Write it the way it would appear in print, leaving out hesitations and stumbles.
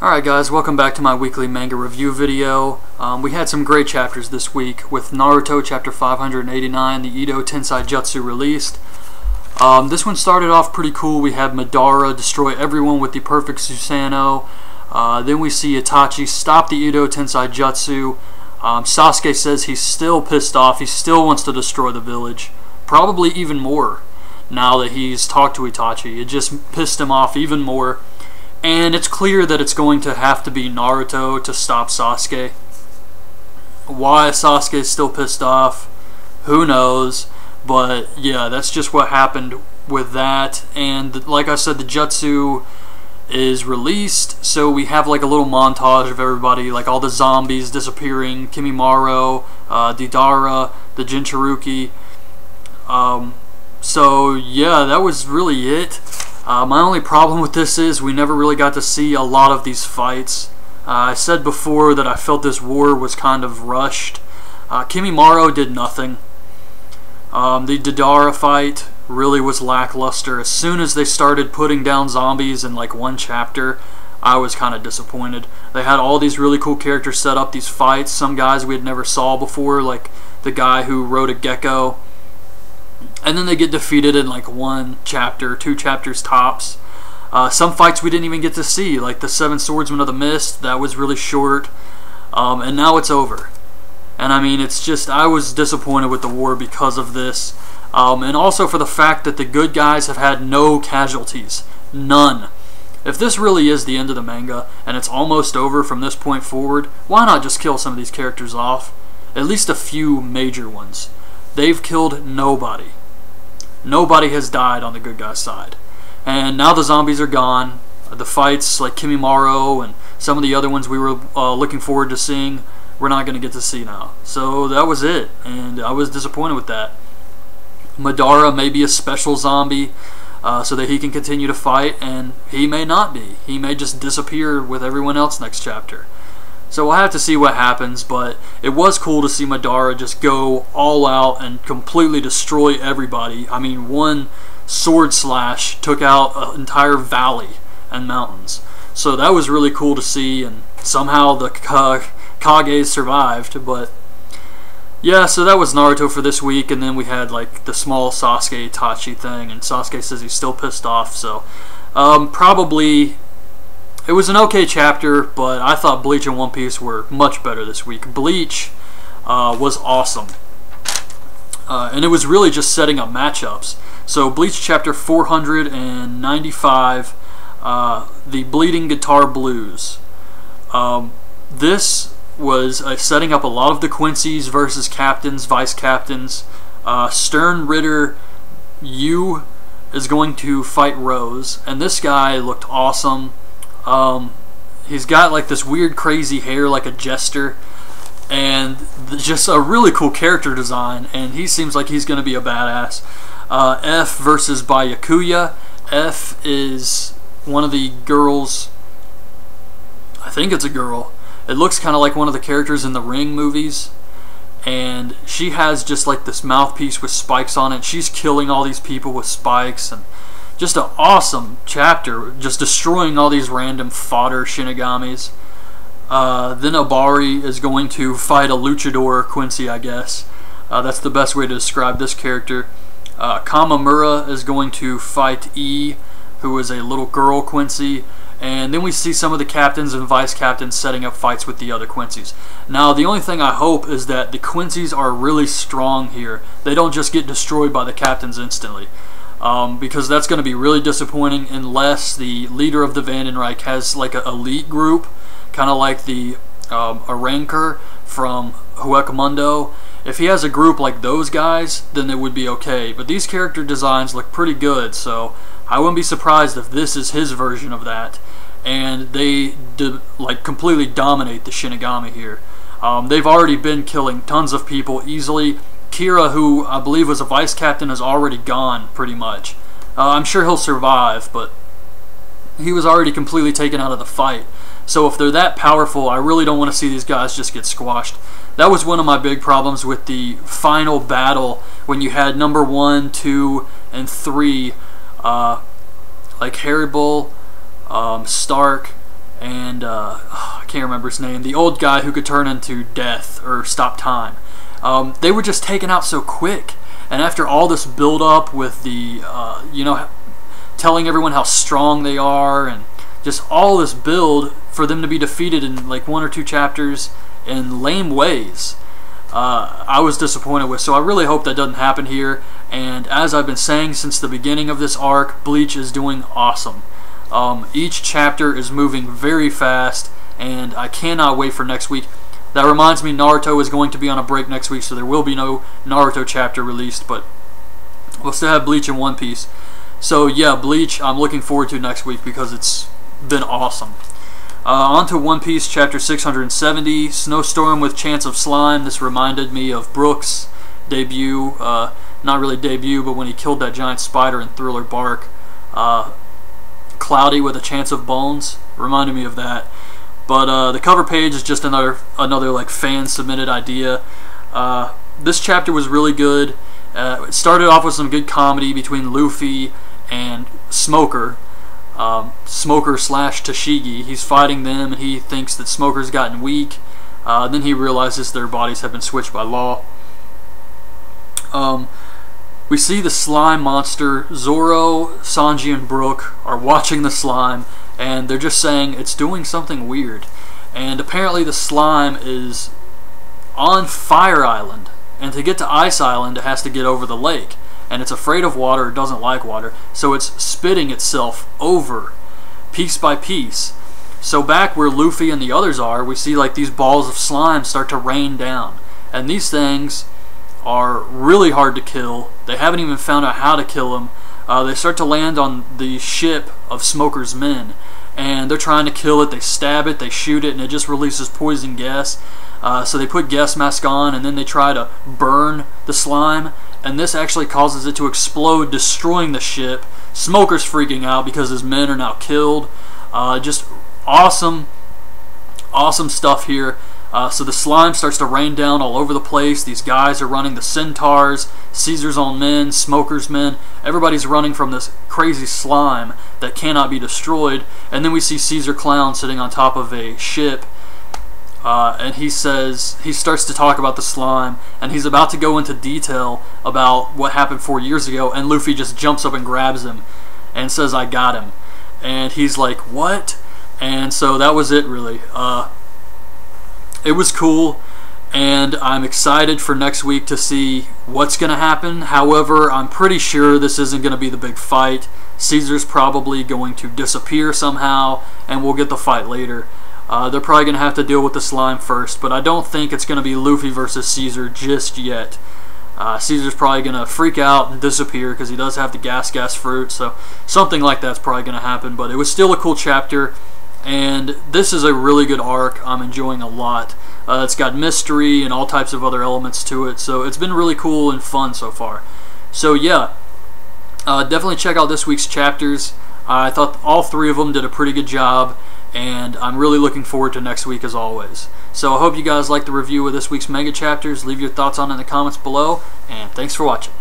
Alright guys, welcome back to my weekly manga review video. We had some great chapters this week with Naruto chapter 589, the Edo Tensei Jutsu released. This one started off pretty cool. We had Madara destroy everyone with the perfect Susanoo. Then we see Itachi stop the Edo Tensei Jutsu. Sasuke says he's still pissed off. He still wants to destroy the village. Probably even more now that he's talked to Itachi. It just pissed him off even more. And it's clear that it's going to have to be Naruto to stop Sasuke. Why Sasuke is still pissed off, who knows. But yeah, that's just what happened with that. And like I said, the Jutsu is released, so we have like a little montage of everybody, like all the zombies disappearing, Kimimaro, Deidara, the Jinchuruki. So yeah, that was really it. My only problem with this is we never really got to see a lot of these fights. I said before that I felt this war was kind of rushed. Kimimaro did nothing. The Deidara fight really was lackluster. As soon as they started putting down zombies in like one chapter, I was kind of disappointed. They had all these really cool characters set up, these fights, some guys we had never saw before, like the guy who rode a gecko. And then they get defeated in like one chapter, 2 chapters tops. Some fights we didn't even get to see, like the Seven Swordsmen of the Mist. That was really short. And now it's over. And I mean, it's just, I was disappointed with the war because of this. And also for the fact that the good guys have had no casualties. None. If this really is the end of the manga, and it's almost over from this point forward, why not just kill some of these characters off? At least a few major ones. They've killed nobody. Nobody has died on the good guy's side. And now the zombies are gone. The fights like Kimimaro and some of the other ones we were looking forward to seeing, we're not going to get to see now. So that was it, and I was disappointed with that. Madara may be a special zombie so that he can continue to fight, and he may not be. He may just disappear with everyone else next chapter. So we'll have to see what happens, but it was cool to see Madara just go all out and completely destroy everybody. I mean, one sword slash took out an entire valley and mountains. So that was really cool to see, and somehow the Kage survived. But yeah, so that was Naruto for this week, and then we had like the small Sasuke Itachi thing, and Sasuke says he's still pissed off, so probably it was an okay chapter, but I thought Bleach and One Piece were much better this week. Bleach was awesome. And it was really just setting up matchups. So Bleach chapter 495, the Bleeding Guitar Blues. This was setting up a lot of the Quincy's versus captains, vice captains. Stern Ritter Yu is going to fight Rose, and this guy looked awesome. He's got like this weird crazy hair like a jester, and just a really cool character design, and he seems like he's going to be a badass. F versus Byakuya. F is one of the girls, I think it's a girl. It looks kind of like one of the characters in the Ring movies, and she has just like this mouthpiece with spikes on it. She's killing all these people with spikes, and just an awesome chapter, just destroying all these random fodder Shinigamis. Then Obari is going to fight a luchador Quincy, I guess. That's the best way to describe this character. Kamamura is going to fight E, who is a little girl Quincy. And then we see some of the captains and vice captains setting up fights with the other Quincy's. Now, the only thing I hope is that the Quincy's are really strong here. They don't just get destroyed by the captains instantly. Because that's going to be really disappointing unless the leader of the Vandenreich has like an elite group, kind of like the Arrancar from Huecamundo. If he has a group like those guys, then it would be okay. But these character designs look pretty good, so I wouldn't be surprised if this is his version of that, and they like completely dominate the Shinigami here. They've already been killing tons of people easily. Kira, who I believe was a vice captain, is already gone, pretty much. I'm sure he'll survive, but he was already completely taken out of the fight. So if they're that powerful, I really don't want to see these guys just get squashed. That was one of my big problems with the final battle, when you had number 1, 2, and 3, like Hannibal, Stark, and I can't remember his name, the old guy who could turn into death or stop time. They were just taken out so quick. And after all this build up with the, telling everyone how strong they are, and just all this build for them to be defeated in like 1 or 2 chapters in lame ways, I was disappointed with. So I really hope that doesn't happen here. And as I've been saying since the beginning of this arc, Bleach is doing awesome. Each chapter is moving very fast, and I cannot wait for next week. That reminds me, Naruto is going to be on a break next week, so there will be no Naruto chapter released, but we'll still have Bleach and One Piece. So yeah, Bleach I'm looking forward to next week because it's been awesome. On to One Piece chapter 670, Snowstorm with Chance of Slime. This reminded me of Brook's debut, not really debut, but when he killed that giant spider in Thriller Bark. Cloudy with a Chance of Bones reminded me of that. But the cover page is just another like fan submitted idea. This chapter was really good. It started off with some good comedy between Luffy and Smoker. Smoker / Tashigi. He's fighting them, and he thinks that Smoker's gotten weak. Then he realizes their bodies have been switched by law. We see the slime monster. Zoro, Sanji, and Brook are watching the slime, and they're just saying it's doing something weird. And apparently the slime is on Fire Island, and to get to Ice Island it has to get over the lake, and it's afraid of water, it doesn't like water, so it's spitting itself over piece by piece. So back where Luffy and the others are, we see like these balls of slime start to rain down, and these things are really hard to kill. They haven't even found out how to kill them. They start to land on the ship of Smoker's men, and they're trying to kill it. They stab it, they shoot it, and it just releases poison gas. So they put gas mask on, and then they try to burn the slime, and this actually causes it to explode, destroying the ship. Smoker's freaking out because his men are now killed. Just awesome stuff here. So the slime starts to rain down all over the place. These guys are running, the Centaurs, Caesar's own men, Smoker's men. Everybody's running from this crazy slime that cannot be destroyed. And then we see Caesar Clown sitting on top of a ship. And he starts to talk about the slime, and he's about to go into detail about what happened 4 years ago, and Luffy just jumps up and grabs him and says, "I got him." And he's like, "What?" And so that was it, really. It was cool, and I'm excited for next week to see what's going to happen. However, I'm pretty sure this isn't going to be the big fight. Caesar's probably going to disappear somehow, and we'll get the fight later. They're probably going to have to deal with the slime first, but I don't think it's going to be Luffy versus Caesar just yet. Caesar's probably going to freak out and disappear because he does have the gas fruit, so something like that's probably going to happen. But it was still a cool chapter, and this is a really good arc. I'm enjoying a lot. It's got mystery and all types of other elements to it, so it's been really cool and fun so far. So yeah, definitely check out this week's chapters. I thought all 3 of them did a pretty good job, and I'm really looking forward to next week as always. So I hope you guys liked the review of this week's manga chapters. Leave your thoughts on it in the comments below, and thanks for watching.